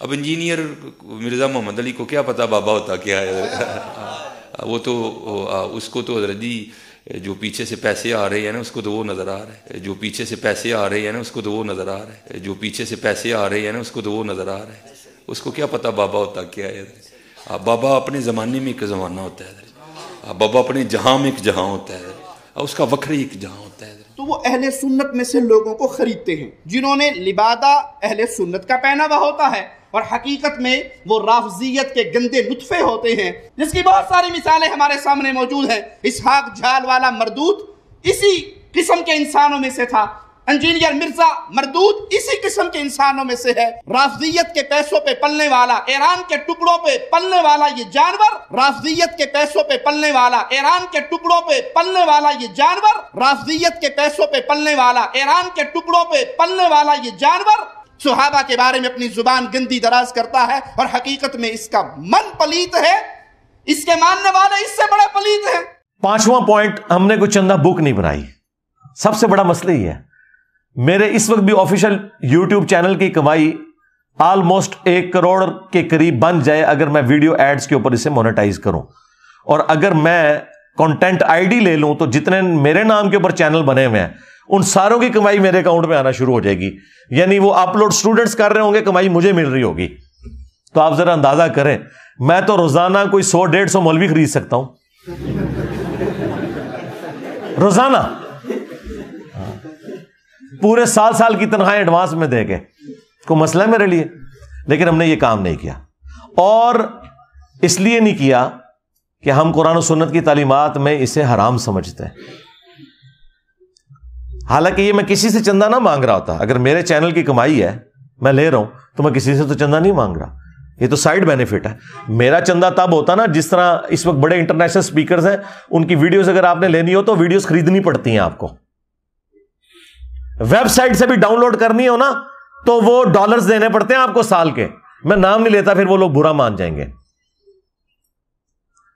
اب انجینئر مرزا محمد علی کو کیا پتا بابا ہوتا کیا ہے؟ وہ تو اس کو تو حضرت جی جو پیچھے سے پیسے آ رہے ہیں نا اس کو تو وہ نظر آ رہا ہے، جو پیچھے سے پیسے آ رہے ہیں نا اس کو تو وہ نظر آ رہا ہے، جو پیچھے سے پیسے آ رہے ہیں نا اس کو تو وہ نظر آ رہا ہے، اس کو کیا پتا بابا ہوتا کیا ہے؟ بابا اپنے زمانے میں ایک زمانہ ہوتا ہے، بابا اپنے جہاں میں ایک جہاں ہوتا ہے، اس کا وکھری ایک جہاں ہوتا ہے۔ تو وہ اہل سنت میں سے لوگوں کو خریدتے ہیں جنہوں نے لبادہ اہل سنت کا پہنا ہوا ہوتا ہے، اور حقیقت میں وہ رافضیت کے گندے نطفے ہوتے ہیں، جس کی بہت ساری مثالیں ہمارے سامنے موجود ہیں۔ اسحاق جھال والا مردود اسی قسم کے انسانوں میں سے تھا، انجینئر مرزا مردود اسی قسم کے انسانوں میں سے ہے۔ رافضیت کے پیسوں پہ پلنے والا، ایران کے ٹکڑوں پہ پلنے والا یہ جانور، رافضیت کے پیسوں پہ پلنے والا، ایران کے ٹکڑوں پہ پلنے والا یہ جانور، رافضیت کے پیسوں پہ پلنے والا، ایران کے ٹکڑوں پہ پلنے والا یہ جانور صحابہ کے بارے میں اپنی زبان گندی دراز کرتا ہے، اور حقیقت میں اس کا من پلیت ہے، اس کے ماننے والے اس سے بڑے پلیت ہیں۔ پانچواں پوائنٹ، ہم نے کوئی چندہ بک نہیں بنائی۔ سب سے بڑا مسئلہ یہ ہے، میرے اس وقت بھی آفیشیل یوٹیوب چینل کی کمائی آلموسٹ 1 کروڑ کے قریب بن جائے اگر میں ویڈیو ایڈز کے اوپر اسے مونیٹائز کروں، اور اگر میں کنٹینٹ آئی ڈی لے لوں تو جتنے میرے نام کے اوپر چینل بنے ہوئے ہیں ان ساروں کی کمائی میرے اکاؤنٹ میں آنا شروع ہو جائے گی، یعنی وہ اپلوڈ سٹوڈنٹس کر رہے ہوں گے، کمائی مجھے مل رہی ہوگی۔ تو آپ ذرا اندازہ کریں، میں تو روزانہ کوئی 100-150 مولوی خرید سکتا ہوں روزانہ، پورے سال کی تنخواہیں ایڈوانس میں دے کے، کوئی مسئلہ ہے میرے لیے، لیکن ہم نے یہ کام نہیں کیا، اور اس لیے نہیں کیا کہ ہم قرآن و سنت کی تعلیمات میں اسے حرام سمجھتے ہیں۔ حالانکہ یہ میں کسی سے چندہ نہ مانگ رہا ہوتا، اگر میرے چینل کی کمائی ہے میں لے رہا ہوں تو میں کسی سے تو چندہ نہیں مانگ رہا، یہ تو سائیڈ بینیفٹ ہے۔ میرا چندہ تب ہوتا نا جس طرح اس وقت بڑے انٹرنیشنل سپیکرز ہیں، ان کی ویڈیوز اگر آپ نے لینی ہو تو ویڈیوز خریدنی پڑتی ہیں، آپ کو ویب سائٹ سے بھی ڈاؤن لوڈ کرنی ہو نا تو وہ ڈالرز دینے پڑتے ہیں آپ کو سال کے، میں نام نہیں لیتا پھر وہ لوگ برا مان جائیں گے۔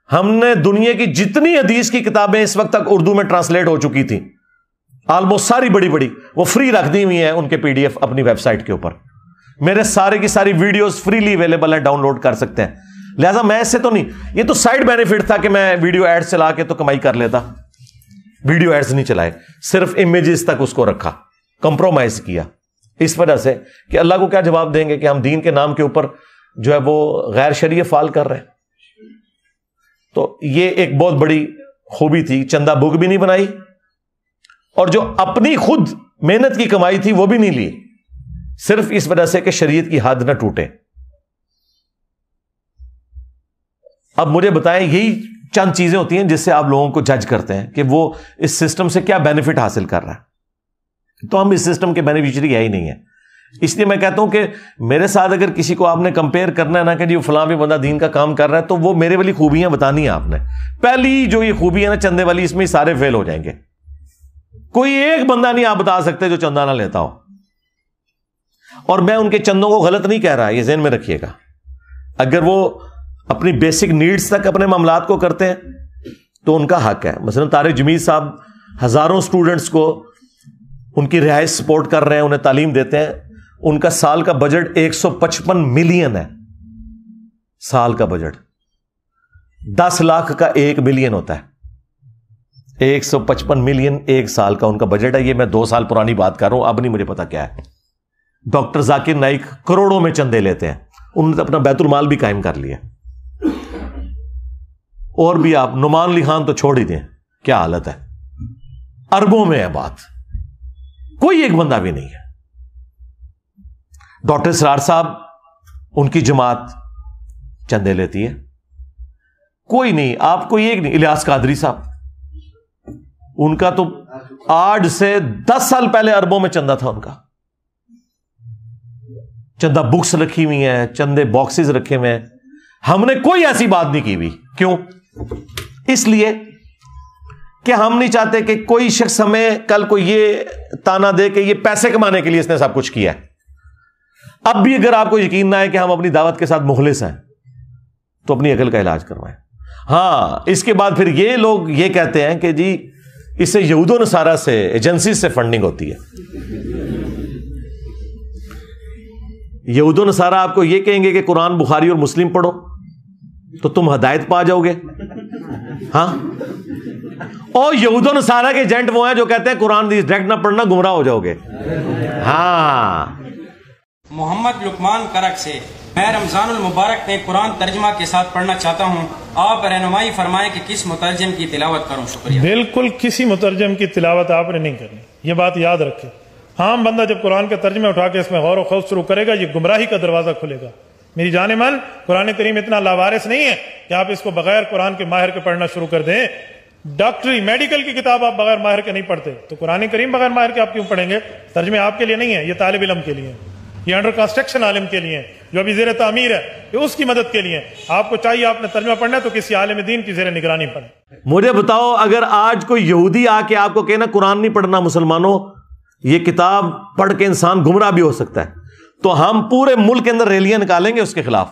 ہم نے دنیا کی جتنی حدیث کی کتابیں اس وقت تک اردو میں ٹرانسلیٹ ہو چکی تھی آلموسٹ ساری بڑی وہ فری رکھ دی ہوئی ہیں ان کے پی ڈی ایف اپنی ویب سائٹ کے اوپر، میرے سارے کی ساری ویڈیوز فریلی اویلیبل ہیں، ڈاؤن لوڈ کر سکتے ہیں۔ لہذا میں اس سے تو نہیں، یہ تو سائیڈ بینیفٹ تھا کہ میں ویڈیو ایڈ چلا کے تو کمائی کر لیتا، ویڈیو ایڈز نہیں چلائے، صرف امیجز تک اس کو رکھا، کمپرومائز کیا، اس وجہ سے کہ اللہ کو کیا جواب دیں گے کہ ہم دین کے نام کے اوپر جو ہے وہ غیر شرعی فعال کر رہے ہیں۔ تو یہ ایک بہت بڑی خوبی تھی، چندہ بک بھی نہیں بنائی، اور جو اپنی خود محنت کی کمائی تھی وہ بھی نہیں لی، صرف اس وجہ سے کہ شریعت کی حد نہ ٹوٹے۔ اب مجھے بتائیں، یہی چند چیزیں ہوتی ہیں جس سے آپ لوگوں کو جج کرتے ہیں کہ وہ اس سسٹم سے کیا بینیفٹ حاصل کر رہا ہے، تو ہم اس سسٹم کے بینیفیشری ہے ہی نہیں ہے۔ اس لیے میں کہتا ہوں کہ میرے ساتھ اگر کسی کو آپ نے کمپیئر کرنا ہے نا کہ جی فلاں بھی بندہ دین کا کام کر رہا ہے، تو وہ میرے والی خوبیاں بتانی ہیں آپ نے۔ پہلی جو یہ خوبی ہے نا چندے والی، اس میں سارے فیل ہو جائیں گے، کوئی ایک بندہ نہیں آپ بتا سکتے جو چندہ نہ لیتا ہو، اور میں ان کے چندوں کو غلط نہیں کہہ رہا، یہ ذہن میں رکھیے گا۔ اگر وہ اپنی بیسک نیڈز تک اپنے معاملات کو کرتے ہیں تو ان کا حق ہے۔ مثلا طارق جمیل صاحب ہزاروں سٹوڈنٹس کو ان کی رہائش سپورٹ کر رہے ہیں، انہیں تعلیم دیتے ہیں، ان کا سال کا بجٹ 155 ملین ہے، سال کا بجٹ 10 لاکھ کا 1 ملین ہوتا ہے، 155 ملین ایک سال کا ان کا بجٹ ہے۔ یہ میں 2 سال پرانی بات کر رہا ہوں، اب نہیں مجھے پتا کیا ہے۔ ڈاکٹر ذاکر نائک کروڑوں میں چندے لیتے ہیں، انہوں نے اپنا بیت المال بھی قائم کر لیا۔ اور بھی آپ نعمان علی خان تو چھوڑ ہی دیں، کیا حالت ہے، اربوں میں ہے بات، کوئی ایک بندہ بھی نہیں ہے۔ ڈاکٹر اسرار صاحب، ان کی جماعت چندے لیتی ہے، کوئی نہیں، آپ کوئی ایک نہیں۔ الیاس قادری صاحب، ان کا تو آج سے 10 سال پہلے اربوں میں چندہ تھا، ان کا چندہ بکس رکھی ہوئی ہیں، چندے باکسز رکھے ہوئے ہیں، ہم نے کوئی ایسی بات نہیں کی ہوئی۔ کیوں؟ اس لیے کہ ہم نہیں چاہتے کہ کوئی شخص ہمیں کل کو یہ تانا دے کہ یہ پیسے کمانے کے لیے اس نے سب کچھ کیا ہے۔ اب بھی اگر آپ کو یقین نہ ہے کہ ہم اپنی دعوت کے ساتھ مخلص ہیں تو اپنی عقل کا علاج کروائیں۔ ہاں، اس کے بعد پھر یہ لوگ یہ کہتے ہیں کہ جی اس سے یہود و نصارہ سے، ایجنسی سے فنڈنگ ہوتی ہے۔ یہود و نصارہ آپ کو یہ کہیں گے کہ قرآن بخاری اور مسلم پڑھو تو تم ہدایت پا جاؤ گے. ہاں، اور یہود و نصارہ کے ایجنٹ وہ ہیں جو کہتے ہیں قرآن ڈائریکٹ نہ پڑھنا گمراہ ہو جاؤ گے. ہاں. محمد لقمان کرک سے، میں رمضان المبارک میں قرآن ترجمہ کے ساتھ پڑھنا چاہتا ہوں، آپ رہنمائی فرمائیں کہ کس مترجم کی تلاوت کروں. شکریہ. بالکل کسی مترجم کی تلاوت آپ نے نہیں کرنی، یہ بات یاد رکھیں. عام بندہ جب قرآن کا ترجمہ اٹھا کے اس میں غور و خوض شروع کرے گا، یہ گمراہی کا دروازہ کھلے گا. میری جان من، قرآن کریم اتنا لاوارث نہیں ہے کہ آپ اس کو بغیر قرآن کے ماہر کے پڑھنا شروع کر دیں. ڈاکٹری میڈیکل کی کتاب آپ بغیر ماہر کے نہیں پڑھتے، تو قرآن کریم بغیر ماہر کے آپ کیوں پڑھیں گے؟ ترجمے آپ کے لیے نہیں ہے، یہ طالب علم کے لیے ہے، یہ انڈر کنسٹرکشن عالم کے لیے ہے، جو ابھی زیر تعمیر ہے، یہ اس کی مدد کے لیے ہے. آپ کو چاہیے آپ نے ترجمہ پڑھنا ہے تو کسی عالم دین کی زیر نگرانی پڑھیں. مجھے بتاؤ، اگر آج کوئی یہودی آ کے آپ کو کہنا قرآن نہیں پڑھنا مسلمانوں، یہ کتاب پڑھ کے انسان گمراہ بھی ہو سکتا ہے، تو ہم پورے ملک کے اندر ریلیاں نکالیں گے اس کے خلاف.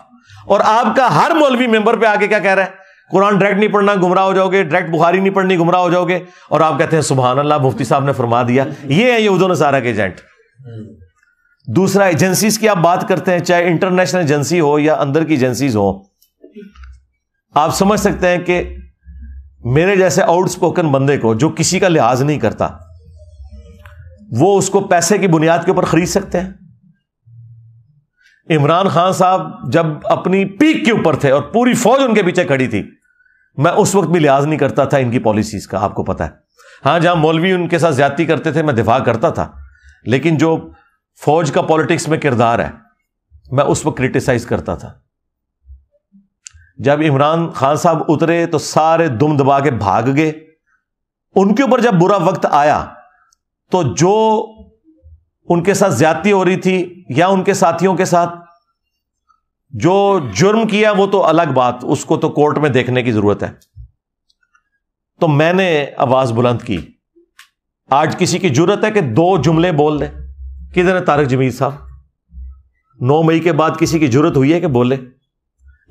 اور آپ کا ہر مولوی ممبر پہ آ کے کیا کہہ رہا ہے؟ قرآن ڈائریکٹ نہیں پڑھنا گمراہ ہو جاؤ گے، ڈائریکٹ بخاری نہیں پڑھنی گمراہ ہو جاؤ گے. اور آپ کہتے ہیں سبحان اللہ، مفتی صاحب نے فرما دیا. یہ ہے یہود و نصارہ کے ایجنٹ. دوسرا، ایجنسیز کی آپ بات کرتے ہیں، چاہے انٹرنیشنل ایجنسی ہو یا اندر کی ایجنسیز ہو، آپ سمجھ سکتے ہیں کہ میرے جیسے آؤٹ اسپوکن بندے کو جو کسی کا لحاظ نہیں کرتا، وہ اس کو پیسے کی بنیاد کے اوپر خرید سکتے ہیں. عمران خان صاحب جب اپنی پیک کے اوپر تھے اور پوری فوج ان کے پیچھے کھڑی تھی، میں اس وقت بھی لحاظ نہیں کرتا تھا ان کی پالیسیز کا، آپ کو پتا ہے. ہاں، جہاں مولوی ان کے ساتھ زیادتی کرتے تھے میں دفاع کرتا تھا، لیکن جو فوج کا پالیٹکس میں کردار ہے میں اس وقت کرٹیسائز کرتا تھا. جب عمران خان صاحب اترے تو سارے دم دبا کے بھاگ گئے. ان کے اوپر جب برا وقت آیا تو جو ان کے ساتھ زیادتی ہو رہی تھی یا ان کے ساتھیوں کے ساتھ جو جرم کیا وہ تو الگ بات، اس کو تو کورٹ میں دیکھنے کی ضرورت ہے. تو میں نے آواز بلند کی. آج کسی کی جرت ہے کہ 2 جملے بول دے؟ کدھر ہے طارق جمیل صاحب؟ 9 مئی کے بعد کسی کی جرت ہوئی ہے کہ بولے؟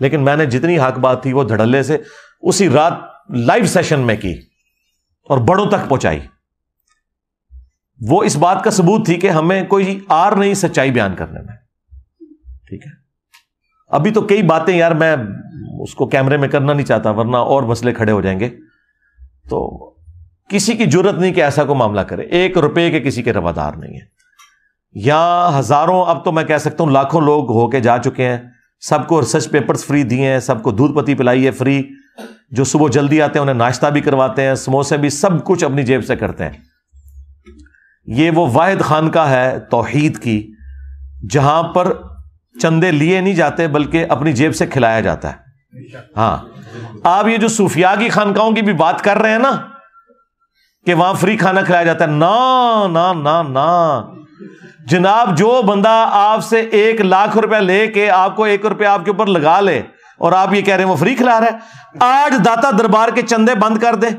لیکن میں نے جتنی حق بات تھی وہ دھڑلے سے اسی رات لائیو سیشن میں کی اور بڑوں تک پہنچائی. وہ اس بات کا ثبوت تھی کہ ہمیں کوئی آر نہیں سچائی بیان کرنے میں. ٹھیک ہے، ابھی تو کئی باتیں یار میں اس کو کیمرے میں کرنا نہیں چاہتا ورنہ اور مسئلے کھڑے ہو جائیں گے. تو کسی کی جرت نہیں کہ ایسا کوئی معاملہ کرے. 1 روپے کے کسی کے روادار نہیں ہے. یہاں ہزاروں، اب تو میں کہہ سکتا ہوں لاکھوں لوگ ہو کے جا چکے ہیں. سب کو ریسرچ پیپرز فری دیے ہیں، سب کو دودھ پتی پلائی ہے فری. جو صبح جلدی آتے ہیں انہیں ناشتہ بھی کرواتے ہیں، سموسے بھی، سب کچھ اپنی جیب سے کرتے ہیں. یہ وہ واحد خانقاہ ہے توحید کی جہاں پر چندے لیے نہیں جاتے بلکہ اپنی جیب سے کھلایا جاتا ہے. ہاں، آپ یہ جو صوفیاء کی خانقاہوں کی بھی بات کر رہے ہیں نا کہ وہاں فری کھانا کھلایا جاتا ہے، نا نا نا نا جناب. جو بندہ آپ سے 1 لاکھ روپے لے کے آپ کو 1 روپے آپ کے اوپر لگا لے اور آپ یہ کہہ رہے ہیں وہ فری کھلا رہا ہے. آج داتا دربار کے چندے بند کر دیں،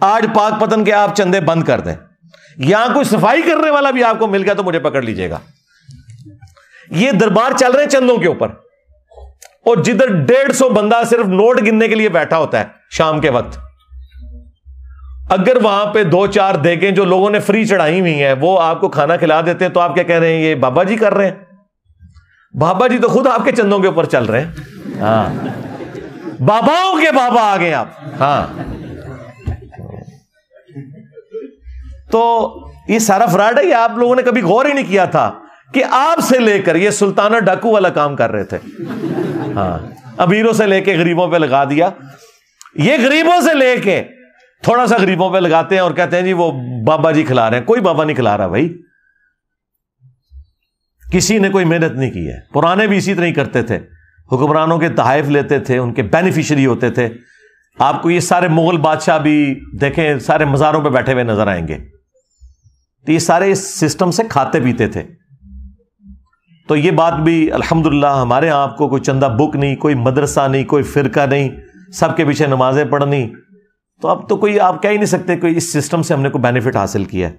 آج پاک پتن کے آپ چندے بند کر دیں. یہاں کوئی صفائی کرنے والا بھی آپ کو مل گیا تو مجھے پکڑ لیجئے گا. یہ دربار چل رہے ہیں چندوں کے اوپر، اور جدھر 150 بندہ صرف نوٹ گننے کے لیے بیٹھا ہوتا ہے شام کے وقت، اگر وہاں پہ 2-4 دیگیں جو لوگوں نے فری چڑھائی ہوئی ہیں وہ آپ کو کھانا کھلا دیتے ہیں تو آپ کیا کہہ رہے ہیں یہ بابا جی کر رہے ہیں؟ بابا جی تو خود آپ کے چندوں کے اوپر چل رہے ہیں. ہاں، باباؤں کے بابا آ گئے آپ. ہاں، تو یہ سارا فراڈ ہے. یہ آپ لوگوں نے کبھی غور ہی نہیں کیا تھا کہ آپ سے لے کر یہ سلطانہ ڈاکو والا کام کر رہے تھے. ہاں، امیروں سے لے کے غریبوں پہ لگا دیا. یہ غریبوں سے لے کے تھوڑا سا غریبوں پہ لگاتے ہیں اور کہتے ہیں جی وہ بابا جی کھلا رہے ہیں. کوئی بابا نہیں کھلا رہا بھائی، کسی نے کوئی محنت نہیں کی ہے. پرانے بھی اسی طرح ہی کرتے تھے، حکمرانوں کے تحائف لیتے تھے، ان کے بینیفیشری ہوتے تھے. آپ کو یہ سارے مغل بادشاہ بھی دیکھیں سارے مزاروں پہ بیٹھے ہوئے نظر آئیں گے. تو یہ سارے اس سسٹم سے کھاتے پیتے تھے. تو یہ بات بھی الحمدللہ ہمارے ہاں آپ کو کوئی چندہ بک نہیں، کوئی مدرسہ نہیں، کوئی فرقہ نہیں، سب کے پیچھے نمازیں پڑھنی. تو اب تو کوئی آپ کہہ ہی نہیں سکتے کوئی اس سسٹم سے ہم نے کوئی بینیفٹ حاصل کیا ہے.